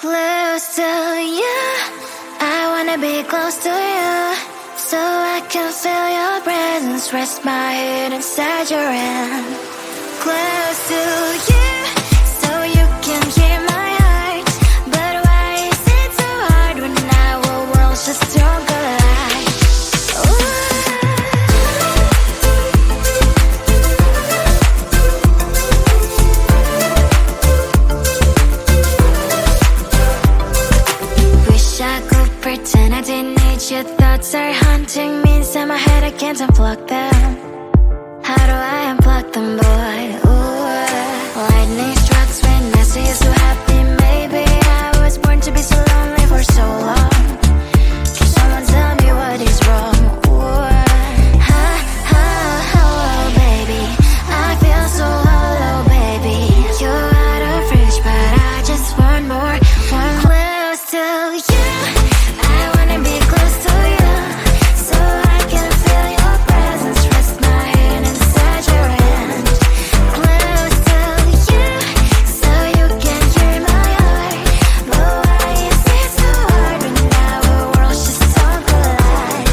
Close to you, I wanna be close to you, so I can feel your presence, rest my head inside your hand. Close to you, so you can hear my heart, but why is it so hard when our worlds just don't collide? Wish I could pretend I didn't need your thoughts are haunting me inside my head, I can't unplug them. How do I unplug them, boy? Ooh, lightning strikes when I see you so happy. Maybe I was born to be so lonely for so long. Can someone tell me what is wrong? Ooh, oh, baby, I feel so hollow, baby. You're out of reach, but I just want more, one close to you. I wanna be close to you, so I can feel your presence, rest my hand inside your hand. Close to you, so you can hear my heart, but why is it so hard when our worlds just don't collide?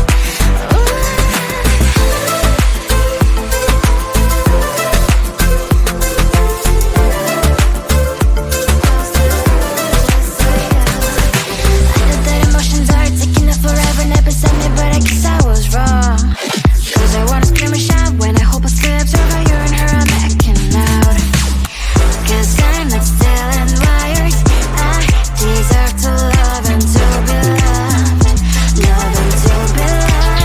I know that emotions are taking up forever, never beside me, but I guess I was wrong. Cause I wanna scream and shout when I hope I slip over you and her, I'm backing out. Cause I'm not still and wired, I deserve to love and to be loved, love and to be loved.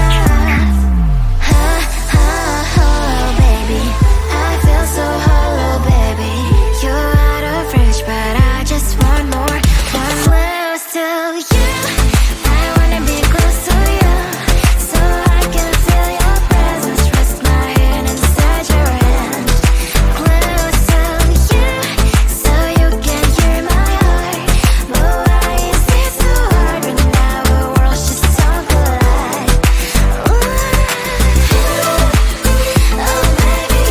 Oh, baby, I feel so hollow, baby. You're out of reach, but I just want more, one close to you. I wanna be close to you, so I can feel your presence, rest my hand inside your hand. Close to you, so you can hear my heart, but why is it so hard when our worlds just don't collide? Oh, baby,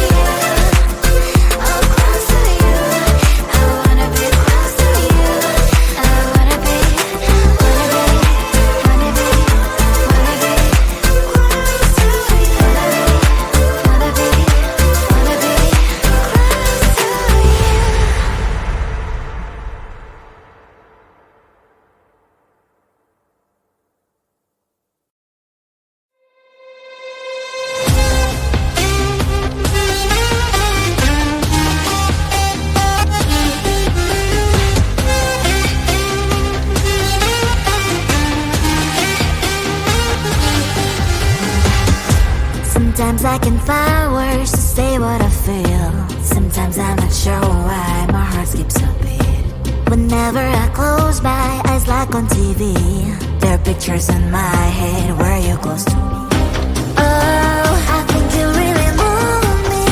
oh, close to you. I wanna be close to you. I wanna be close to you. Sometimes I can find words to say what I feel. Sometimes I'm not sure why my heart skips a beat. Whenever I close my eyes like on TV, there are pictures in my head where you're close to me. Oh, I think you really move me.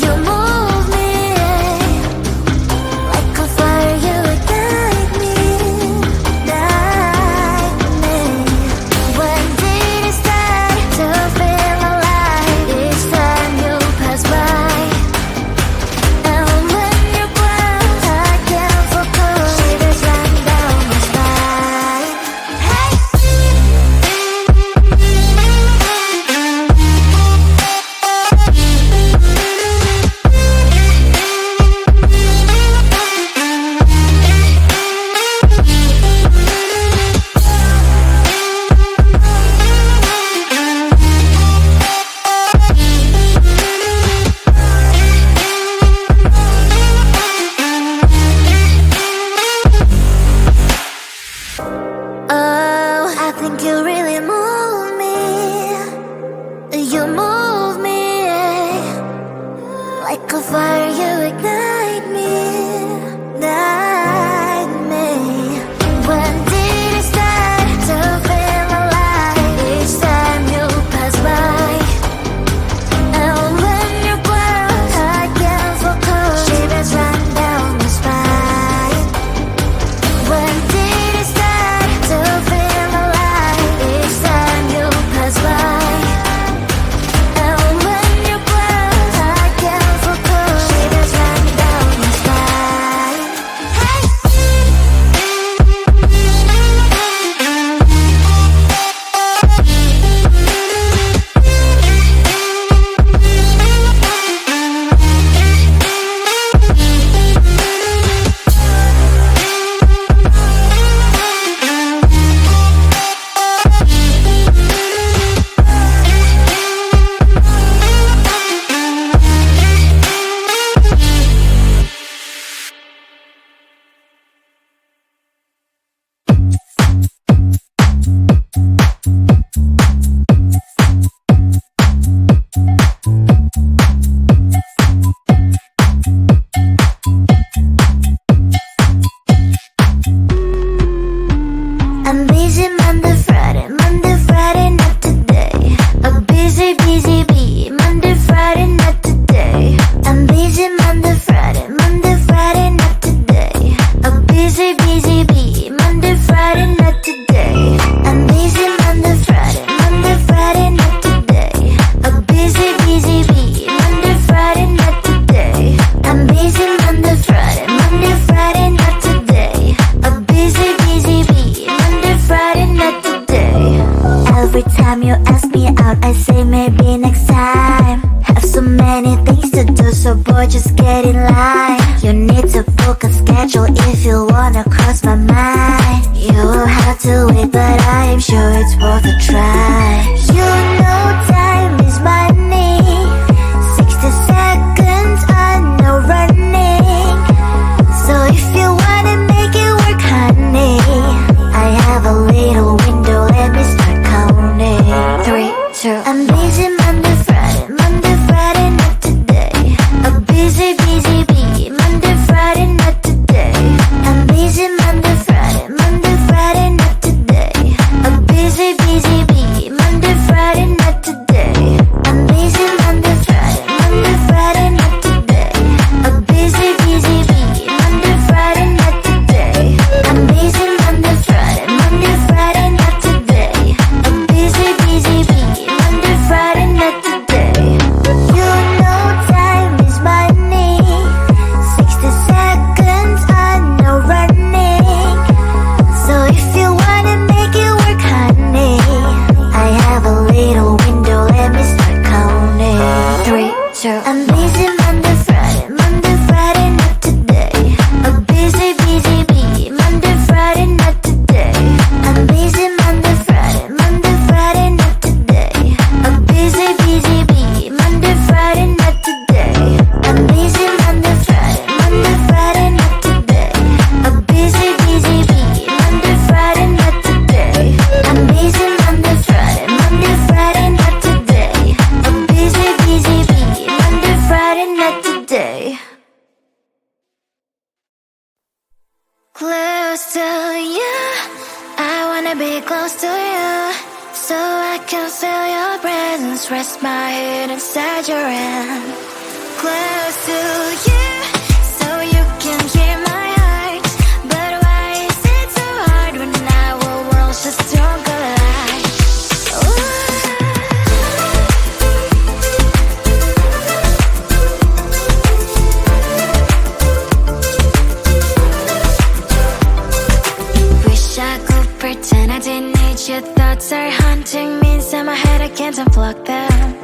You move me like a fire, you ignite me, ignite me. When did it start to feel alive? Each time you pass by, and when you close, I can't focus. Shivers run down my spine. Hey. Oh, I think you really move me. You move me like a fire, you ignite me, ignite me. When did it start to feel alive? Each time you pass by, and when you close, I can't focus. Shivers run down my spine. When did it start to feel alive? Each time or just get in line. You need to book a schedule if you wanna cross my mind. You will have to wait, but I am sure it's worth a try. You know time is money. 60 seconds on no running. So if you wanna make it work, honey, I have a little window, let me start counting. 3, 2, I'm busy Monday, Friday, Monday, Friday, not today. A busy, busy bee, Monday, Friday, not today. I'm busy Monday, Friday, Monday, Friday, not today. A busy, busy bee, Monday, Friday, not today. I'm busy Monday, Friday, Monday, Friday, not today. A busy, busy bee, Monday, Friday, not today. I'm busy Monday, Friday, Monday, Friday, not today. A busy, busy bee, Monday, Friday, not today. You know time is money. 60 seconds on no running. So if you wanna make it work, honey, I have a little window, let me start counting. 3, 2, I'm busy Monday, Friday, Monday, Friday, not today. A busy, busy bee, Monday, Friday, not today. I'm busy Monday, Friday, Monday, Friday, not today. A busy, busy bee, Monday, Friday, not today. I'm busy Monday, Friday, Monday, Friday, not today. A busy, busy bee, Monday, Friday, not today. I'm busy Monday, Friday, Monday, Friday, not today. A busy, busy bee, Monday, Friday, not today. Close to you, I wanna be close to you, so I can feel your presence, rest my head inside your hand. Close to you, so you can hear my heart, but why is it so hard when our worlds just don't collide? Ooh. Wish I could pretend I didn't need your thoughts are haunting me inside my head, I can't unplug them.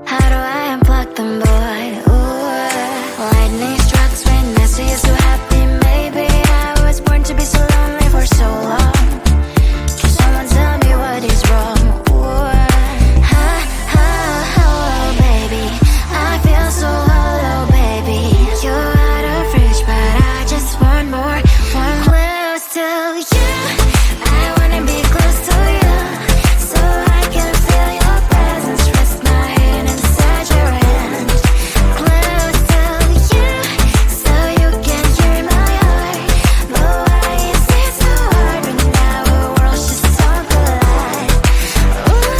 How do I unplug them, boy? Ooh, lightning strikes when I see you so happy. Maybe I was born to be so lonely for so long. Can someone tell me what is wrong? Ooh, baby, I feel so hollow, baby. You're out of reach, but I just want more, want close to you. I wanna be close to you, so I can feel your presence, rest my head inside your hand. Close to you, so you can hear my heart, but why is it so hard when our worlds just don't collide? Ooh.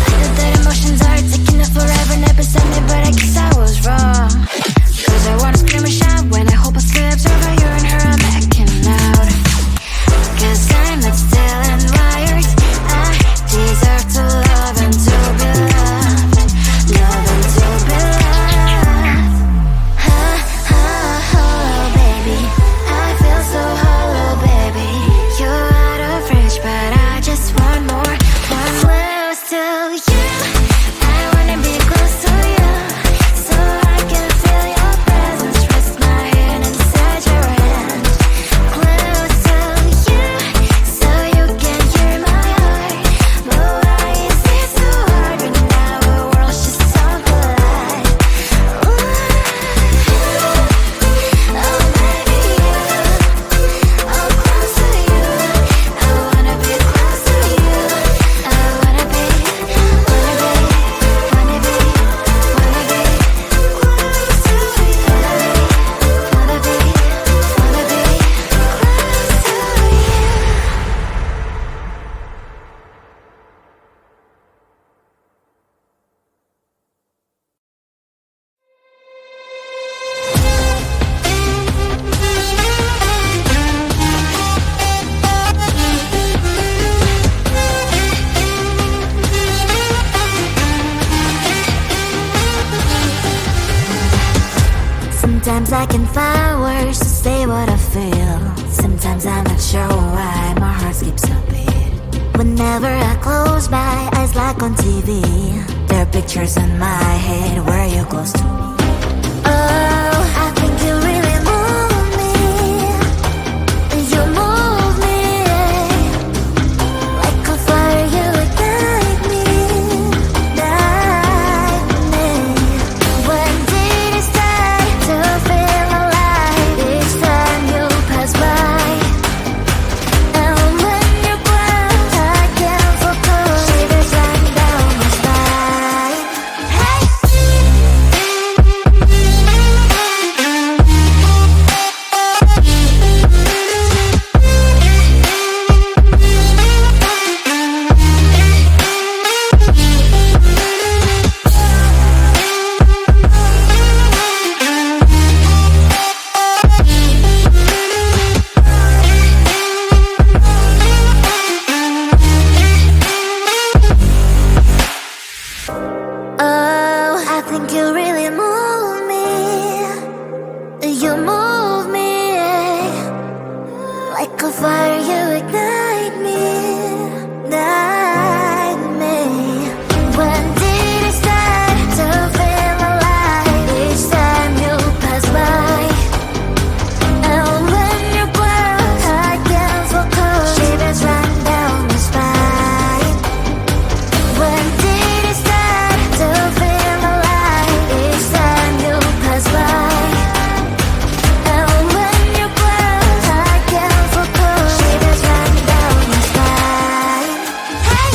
I know that emotions are taking up forever, never sent me, but I guess I was wrong. Cause I wanna scream and shout when I hope I slips over you and her, I'm acting out. Cause I'm not still and wired. I deserve to love and to be loved. Love and to be loved. Baby, I feel so hollow, baby. You're out of reach, but I just want more, want close to you. I wanna be close to you, so I can feel your presence, rest my head inside your hand. Close to you, so you can hear my heart, but why is it so hard when our worlds just don't collide? Ooh. Oh baby, oh close to you, I wanna be close to you, I wanna be, wanna be, wanna be, wanna be close to you, wanna be, wanna be close to you. Sometimes I can find words to say what I feel. Sometimes I'm not sure why my heart skips a beat. Whenever I close my eyes like on TV, there are pictures in my head where you're close to me. Oh, I think you really move me. You move me like a fire, you ignite me, ignite me. When did it start to feel alive? Each time you pass by, and when you grow, I can't focus. Shivers run down my spine. Hey. Oh, I think you really move me. You move me like a fire, you ignite me, ignite me. When did it start to feel alive? Each time you pass by, and when you grow, I can't focus. Shivers run down my spine. When did it start to feel alive? Each time you pass by, and when you grow, I can't focus. Shivers run down my spine. Hey.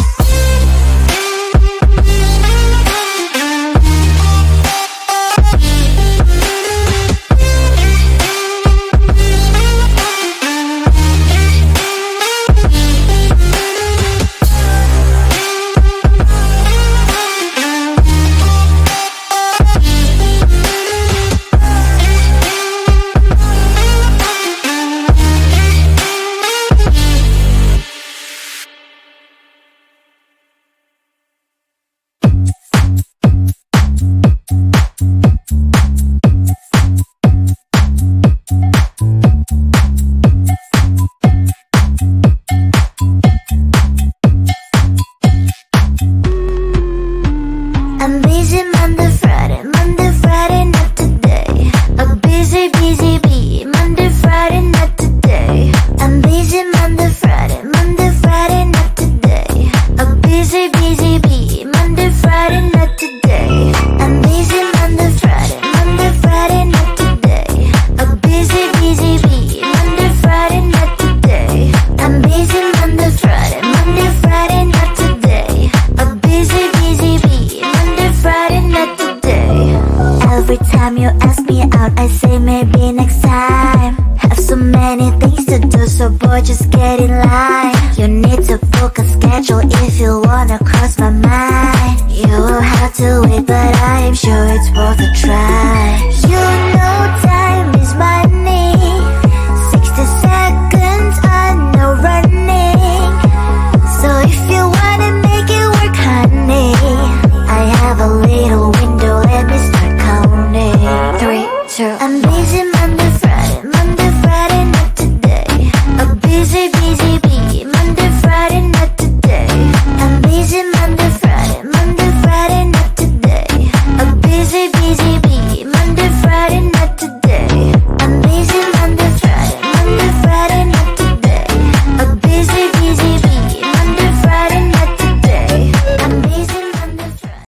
I'm busy Monday, Friday, not today. A busy, busy bee, Monday, Friday, not today. I'm busy Monday, Friday, not today. A busy, busy bee, Monday, Friday, not today. I'm busy Monday, Friday, not today. A busy, busy bee, Monday, Friday, not today. I'm busy Monday, Friday, not today. A busy, busy bee, Monday, Friday, not today. Every time you ask me out, I say maybe next time. Have so many things to do, so boy, just get in line. You need to book a schedule if you wanna cross my mind. You will have to wait, but I am sure it's worth a try. You know time is money. 60 seconds on no running. So if you wanna make it work, honey, I have a little window, let me start counting. 3, 2, I'm busy.